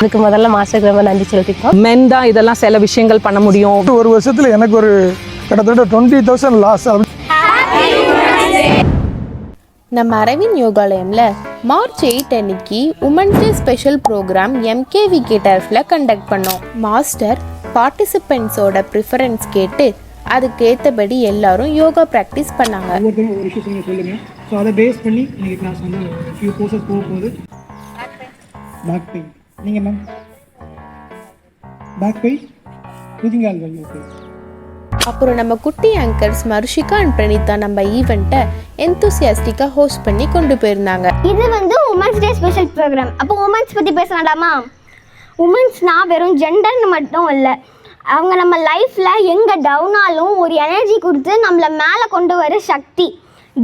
அதுக்கு முதல்ல மாஸ்டருக்கு ரொம்ப நன்றி செலுத்திப்போம். மென் தான் இதெல்லாம் சில விஷயங்கள் பண்ண முடியும். ஒரு வருஷத்துல எனக்கு ஒரு கிட்டத்தட்ட 20,000 லாஸ். நம்ம அரவிந்த் யோகாலயம்ல மார்ச் 8 அன்னைக்கு women's day special program MKVK டர்ஃப்ல கண்டக்ட் பண்ணோம். மாஸ்டர் பார்ட்டிசிபென்ட்ஸோட ப்ரிஃபரன்ஸ் கேட்டு அதுக்கு ஏற்றபடி எல்லாரும் யோகா ப்ராக்டிஸ் பண்ணாங்க. ஒவ்வொருத்தரும் ஒரு விஷயம் சொல்லுங்க. ஸோ அதை பேஸ் பண்ணி இன்னைக்கு கிளாஸ் வந்து ஃபியூ கோர்சஸ் போகுது. பேக் பெயின் நீங்கள் மேம் பேக் பெயின் புதிங்கால் வலி. ஓகே. அப்புறம் நம்ம குட்டி ஆங்கர்ஸ் மருஷிகா அண்ட் பிரணீதா நம்ம ஈவெண்ட்டை எந்தூசியாஸ்டிக்காக ஹோஸ்ட் பண்ணி கொண்டு போயிருந்தாங்க. இது வந்து உமன்ஸ் டே ஸ்பெஷல் ப்ரோக்ராம். அப்போ உமன்ஸ் பற்றி பேச வேண்டாமா? உமன்ஸ்னால் வெறும் ஜெண்டர்னு மட்டும் இல்லை, அவங்க நம்ம லைஃப்பில் எங்கே டவுனாலும் ஒரு எனர்ஜி கொடுத்து நம்மளை மேலே கொண்டு வர சக்தி.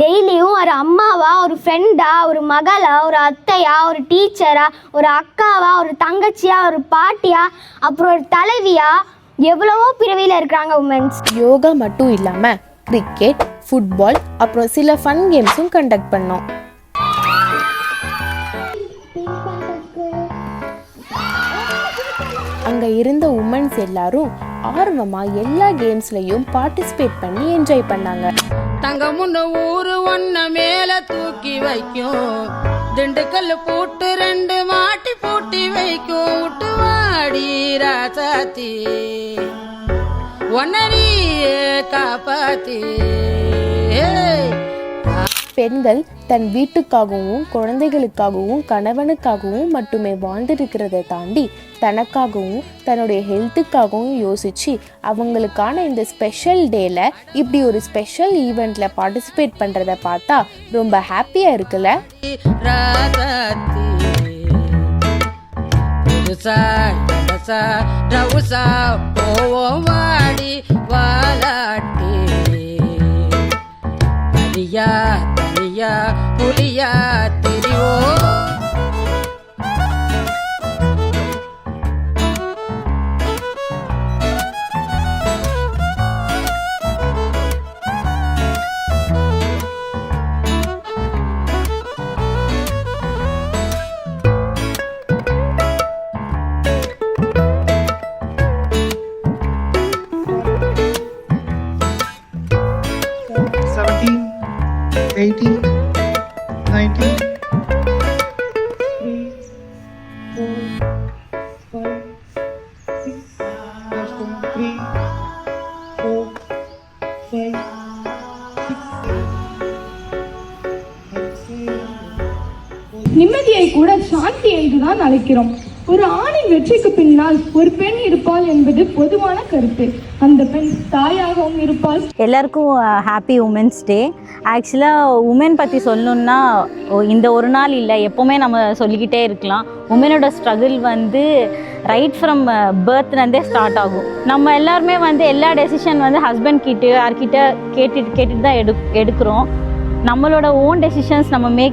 டெய்லியும் ஒரு அம்மாவா, ஒரு ஃப்ரெண்டா, ஒரு மகளா, ஒரு அத்தையா, ஒரு டீச்சரா, ஒரு அக்காவா, ஒரு தங்கச்சியா, ஒரு பாட்டியா, அப்புறம் ஒரு தலைவியா, எவ்வளவோ பிறவியில் இருக்கிறாங்க உமன்ஸ். யோகா மட்டும் இல்லாமல் கிரிக்கெட், ஃபுட்பால், அப்புறம் சில ஃபன் கேம்ஸும் கண்டக்ட் பண்ணோம். அங்கே இருந்த உமன்ஸ் எல்லாரும் ஆர்வமாக எல்லா கேம்ஸ்லையும் பார்ட்டிசிபேட் பண்ணி என்ஜாய் பண்ணாங்க. தங்க முன்ன ஊரு ஒன்ன மேல தூக்கி வைக்கும், திண்டுக்கல் போட்டு 2 மாட்டி பூட்டி வைக்கும், விட்டு வாடி ராசாத்தி ஒன்னரியே காப்பாத்தி. பெண்கள் தன் வீட்டுக்காகவும் குழந்தைகளுக்காகவும் கணவனுக்காகவும் மட்டுமே வாழ்ந்துருக்கிறத தாண்டி தனக்காகவும் தன்னுடைய ஹெல்த்துக்காகவும் யோசிச்சு அவங்களுக்கான இந்த ஸ்பெஷல் டேல இப்படி ஒரு ஸ்பெஷல் ஈவெண்ட்ல பார்ட்டிசிபேட் பண்றத பார்த்தா ரொம்ப ஹாப்பியா இருக்குல்ல. புலியா தெரியும். நிம்மதியை கூட சாந்தி என்றுதான் அழைக்கிறோம். ஒரு ஆணின் வெற்றிக்கு பின்னால் ஒரு பெண் இருப்பாள் என்பது பொதுவான கருத்து. அந்த பெண் தாயாகவும் இருப்பாள். எல்லாருக்கும் ஹாப்பி உமன்ஸ் டே. ஆக்சுவலாக உமன் பற்றி சொல்லணுன்னா இந்த ஒரு நாள் இல்லை, எப்போவுமே நம்ம சொல்லிக்கிட்டே இருக்கலாம். உமனோட ஸ்ட்ரகிள் வந்து ரைட் ஃப்ரம் பர்த்லேருந்தே ஸ்டார்ட் ஆகும். நம்ம எல்லாருமே வந்து எல்லா டெசிஷன் வந்து ஹஸ்பண்ட் கிட்ட யார்கிட்ட கேட்டுட்டு தான் எடுக்கிறோம். நம்மளோட ஓன் டெசிஷன்ஸ் நம்ம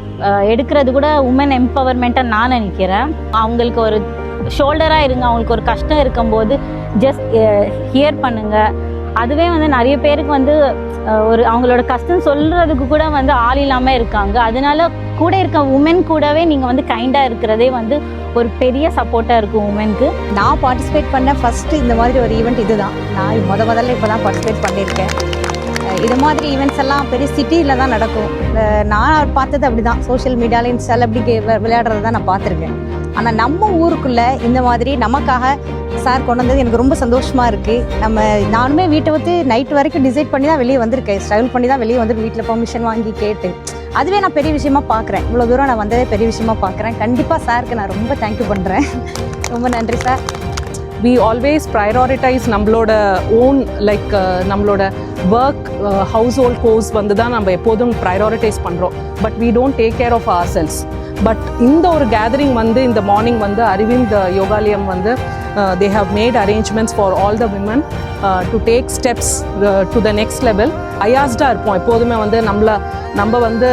எடுக்கிறது கூட உமன் எம்பவர்மெண்ட்டாக நான் நினைக்கிறேன். அவங்களுக்கு ஒரு ஷோல்டராக இருங்க, அவங்களுக்கு ஒரு கஷ்டம் இருக்கும்போது ஜஸ்ட் ஹியர் பண்ணுங்கள். அதுவே வந்து நிறைய பேருக்கு வந்து ஒரு அவங்களோட கஷ்டம் சொல்கிறதுக்கு கூட வந்து ஆள் இல்லாமல் இருக்காங்க. அதனால கூட இருக்க உமன் கூடவே நீங்கள் வந்து கைண்டாக இருக்கிறதே வந்து ஒரு பெரிய சப்போர்ட்டாக இருக்கும் உமனுக்கு. நான் பார்ட்டிசிபேட் பண்ண ஃபஸ்ட்டு இந்த மாதிரி ஒரு ஈவெண்ட் இதுதான். நான் முதல்ல இப்போ தான் பார்ட்டிசிபேட் பண்ணியிருக்கேன். இது மாதிரி ஈவெண்ட்ஸ் எல்லாம் பெரிய சிட்டியில் தான் நடக்கும். நான் பார்த்தது அப்படி தான், சோஷியல் மீடியாவில் இன்ஸ்டாவில் அப்படி விளையாடுறது தான் நான் பார்த்துருக்கேன். ஆனால் நம்ம ஊருக்குள்ளே இந்த மாதிரி நமக்காக சார் கொண்டு வந்தது எனக்கு ரொம்ப சந்தோஷமாக இருக்குது. நானுமே வீட்டை வந்து நைட் வரைக்கும் டிசைட் பண்ணி தான் வெளியே வந்திருக்கேன். ஸ்ட்ரகிள் பண்ணி தான் வெளியே வந்து வீட்டில் பெர்மிஷன் வாங்கி கேட்டு, அதுவே நான் பெரிய விஷயமா பார்க்குறேன். இவ்வளோ தூரம் நான் வந்ததே பெரிய விஷயமா பார்க்குறேன். கண்டிப்பாக சாருக்கு நான் ரொம்ப தேங்க்யூ பண்ணுறேன். ரொம்ப நன்றி சார். We always prioritize நம்மளோட ஓன் நம்மளோட ஒர்க் ஹவுஸ் கோர்ஸ் வந்து தான் நம்ம எப்போதும் ப்ரையாரிட்டைஸ் பண்ணுறோம். But we don't take care of ourselves. But இந்த ஒரு கேதரிங் வந்து இந்த மார்னிங் வந்து அரவிந்த் யோகாலயம் வந்து they have made arrangements for all the women to take steps to the next level. பயாஸ்டாக இருப்போம் எப்போதுமே வந்து நம்ம வந்து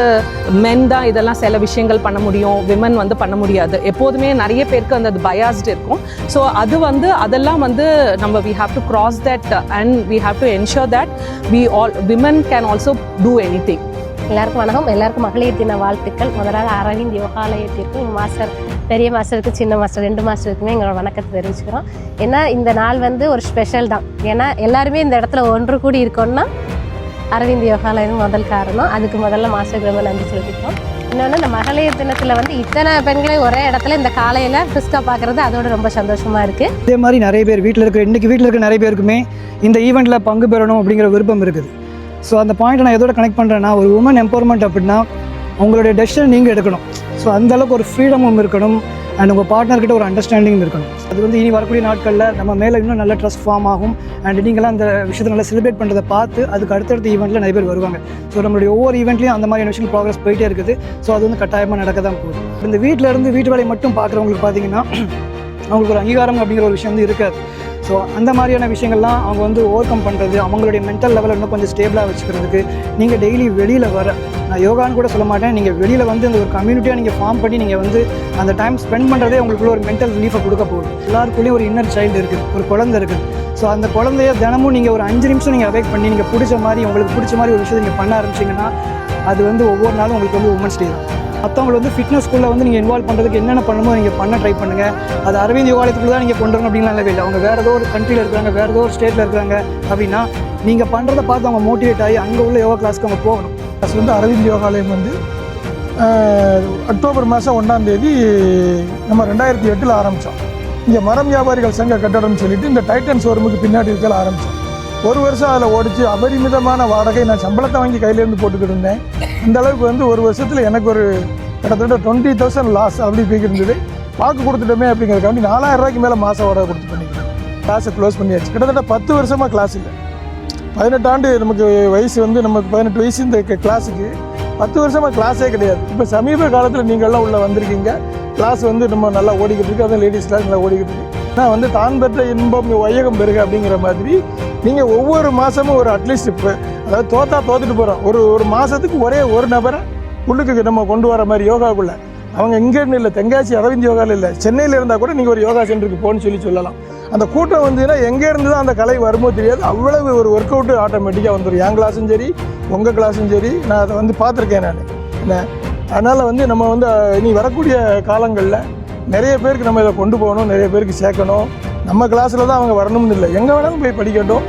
மென் தான் இதெல்லாம் சில விஷயங்கள் பண்ண முடியும், விமன் வந்து பண்ண முடியாது. எப்போதுமே நிறைய பேருக்கு வந்து அது பயாஸ்டு இருக்கும். ஸோ அது வந்து அதெல்லாம் வந்து நம்ம we have to cross that and we have to ensure that women can also do anything. எல்லாருக்கும் வணக்கம். எல்லாருக்கும் மகளிர் தின வாழ்த்துக்கள். முதலாக அரவிந்த் யோகாலயத்திற்கும் எங்கள் மாஸ்டர், பெரிய மாஸ்டருக்கு, சின்ன மாஸ்டர் 2 மாஸ்டருக்குமே எங்களோட வணக்கத்தை தெரிவிச்சுக்கிறோம். ஏன்னா இந்த நாள் வந்து ஒரு ஸ்பெஷல் தான். ஏன்னா எல்லாருமே இந்த இடத்துல ஒன்று கூடி இருக்கோம்னா அரவிந்த் யோகாலயம் முதல் காரணம். அதுக்கு முதல்ல மாஸ்டருக்கு ரொம்ப நன்றி செலுத்திக்கிறோம். இன்னொன்று, இந்த மகளிர் தினத்தில் வந்து இத்தனை பெண்களை ஒரே இடத்துல இந்த காலையில் பிரிஸ்காக பார்க்குறது அதோட ரொம்ப சந்தோஷமாக இருக்குது. இதே மாதிரி நிறைய பேர் வீட்டில் இருக்கிற நிறைய பேருக்குமே இந்த ஈவெண்ட்டில் பங்கு பெறணும் அப்படிங்கிற விருப்பம் இருக்குது. ஸோ அந்த பாயிண்ட்டை நான் எதோட கனெக்ட் பண்ணுறேன்னா, ஒரு உமன் எம்பவர்மெண்ட் அப்படின்னா உங்களுடைய டெசிஷன் நீங்கள் எடுக்கணும். ஸோ அந்தளவுக்கு ஒரு ஃப்ரீடமும் இருக்கணும் அண்ட் உங்கள் பார்ட்னர்கிட்ட ஒரு அண்டர்ஸ்டாண்டிங் இருக்கணும். அது வந்து இனி வரக்கூடிய நாட்களில் நம்ம மேலே இன்னும் நல்ல ட்ரஸ்ட் ஃபார்ம் ஆகும். அண்ட் நீங்களாம் அந்த விஷயத்தை நல்லா செலிப்ரேட் பண்ணுறதை பார்த்து அதுக்கு அடுத்தடுத்த ஈவெண்ட்டில் நிறைய பேர் வருவாங்க. ஸோ நம்மளுடைய ஒவ்வொரு ஈவெண்ட்லேயும் அந்த மாதிரியான விஷயம் ப்ராக்ரஸ் போயிட்டே இருக்குது. ஸோ அது வந்து கட்டாயமாக நடக்க தான் போகுது. இந்த வீட்டு வேலையை மட்டும் பார்க்குறவங்களுக்கு பார்த்தீங்கன்னா அவங்களுக்கு ஒரு அங்கீகாரம் அப்படிங்கிற ஒரு விஷயம் வந்து இருக்காது. ஸோ அந்த மாதிரியான விஷயங்கள்லாம் அவங்க வந்து ஓவர் கம் பண்ணுறது, அவங்களுடைய மென்டல் லெவலில் இன்னும் கொஞ்சம் ஸ்டேபிளாக வச்சுக்கிறதுக்கு நீங்கள் டெய்லி வெளியில் நான் யோகான்னு கூட சொல்ல மாட்டேன், நீங்கள் வெளியில் வந்து இந்த ஒரு கம்யூனிட்டியாக நீங்கள் ஃபார்ம் பண்ணி நீங்கள் வந்து அந்த டைம் ஸ்பெண்ட் பண்ணுறதே உங்களுக்குள்ள ஒரு மென்டல் ரிலீஃபை கொடுக்க போகுது. எல்லாருக்குள்ளேயும் ஒரு இன்னர் சைல்டு இருக்குது, ஒரு குழந்தை இருக்குது. ஸோ அந்த குழந்தைய தினமும் நீங்கள் ஒரு 5 நிமிஷம் நீங்கள் அவேக் பண்ணி நீங்கள் உங்களுக்கு பிடிச்ச மாதிரி ஒரு விஷயத்தை நீங்கள் பண்ண ஆரம்பிச்சிங்கன்னா அது வந்து ஒவ்வொரு நாளும் உங்களுக்கு வந்து உமன்ஸ் டே தான். மற்றவங்களை வந்து ஃபிட்னஸ் ஸ்கூலில் வந்து நீங்கள் இன்வால்வ் பண்ணுறதுக்கு என்னென்ன பண்ணணுமோ நீங்கள் பண்ண ட்ரை பண்ணுங்கள். அது அரவிந்த் யோகாலயத்துக்குள்ள தான் நீங்கள் கொண்டு வரணும் அப்படின்லாம் இல்லை. அவங்க வேறு ஏதோ ஒரு கண்ட்ரியில் இருக்கிறாங்க, வேறு ஏதோ ஒரு ஸ்டேட்டில் இருக்கிறாங்க அப்படின்னா நீங்கள் பண்ணுறதை பார்த்து அவங்க மோட்டிவேட் ஆகி அங்கே உள்ள யோகா கிளாஸ்க்கு அவங்க போகணும். கிளாஸ் வந்து அரவிந்த் யோகாலயம் வந்து அக்டோபர் மாதம் 1ஆம் தேதி நம்ம 2008 ஆரம்பித்தோம். இங்கே மரம் வியாபாரிகள் சங்க கட்டடம்னு சொல்லிட்டு இந்த டைட்டன் ஷோரூமுக்கு பின்னாடி இருக்க ஆரம்பித்தோம். 1 வருஷம் அதில் ஓடிச்சு. அபரிமிதமான வாடகை, நான் சம்பளத்தை வாங்கி கையிலேருந்து போட்டுக்கிட்டு இருந்தேன். இந்த அளவுக்கு வந்து 1 வருஷத்தில் எனக்கு ஒரு கிட்டத்தட்ட 20,000 லாஸ் அப்படி போய்க்கு இருந்தது. வாக்கு கொடுத்துட்டோமே அப்படிங்கிறதுக்காண்டி 4,000 ரூபாய்க்கு மேலே மாதம் வாடகை கொடுத்து பண்ணிக்கிறேன். கிளாஸை க்ளோஸ் பண்ணியாச்சு. கிட்டத்தட்ட 10 வருஷமாக கிளாஸ் இல்லை. 18 ஆண்டு நமக்கு வயசு வந்து நமக்கு 18 வயசு இந்த கிளாஸுக்கு 10 வருஷமாக கிளாஸே கிடையாது. இப்போ சமீப காலத்தில் நீங்கள்லாம் உள்ளே வந்திருக்கீங்க. கிளாஸ் வந்து நம்ம நல்லா ஓடிக்கிட்டு இருக்குது. அதுவும் லேடிஸ் கிளாஸ் நல்லா ஓடிக்கிட்டு இருக்குது. ஆனால் வந்து தான் பெற்ற இன்பம் வையகம் பெருக அப்படிங்கிற மாதிரி நீங்கள் ஒவ்வொரு மாதமும் ஒரு அட்லீஸ்ட் இப்போ அதாவது தோத்துட்டு போகிறோம். ஒரு மாதத்துக்கு ஒரே ஒரு நபரை உள்ளுக்கு நம்ம கொண்டு வர மாதிரி யோகாவுக்குள்ளே. அவங்க இங்கேருந்து இல்லை, தென்காசி அரவிந்த் யோகாவில் இல்லை, சென்னையில் இருந்தால் கூட நீங்கள் ஒரு யோகா சென்டருக்கு போகணுன்னு சொல்லலாம். அந்த கூட்டம் வந்துன்னா எங்கேருந்து தான் அந்த கலை வருமோ தெரியாது. அவ்வளவு ஒரு ஒர்க் அவுட்டு ஆட்டோமேட்டிக்காக வந்துடும். என் கிளாஸும் சரி, உங்கள் கிளாஸும் சரி, நான் அதை வந்து பார்த்துருக்கேன் நான். என்ன அதனால் வந்து நம்ம வந்து இனி வரக்கூடிய காலங்களில் நிறைய பேருக்கு நம்ம இதை கொண்டு போகணும், நிறைய பேருக்கு சேர்க்கணும். நம்ம கிளாஸில் தான் அவங்க வரணும்னு இல்லை, எங்கே வேணாலும் போய் படிக்கட்டும்.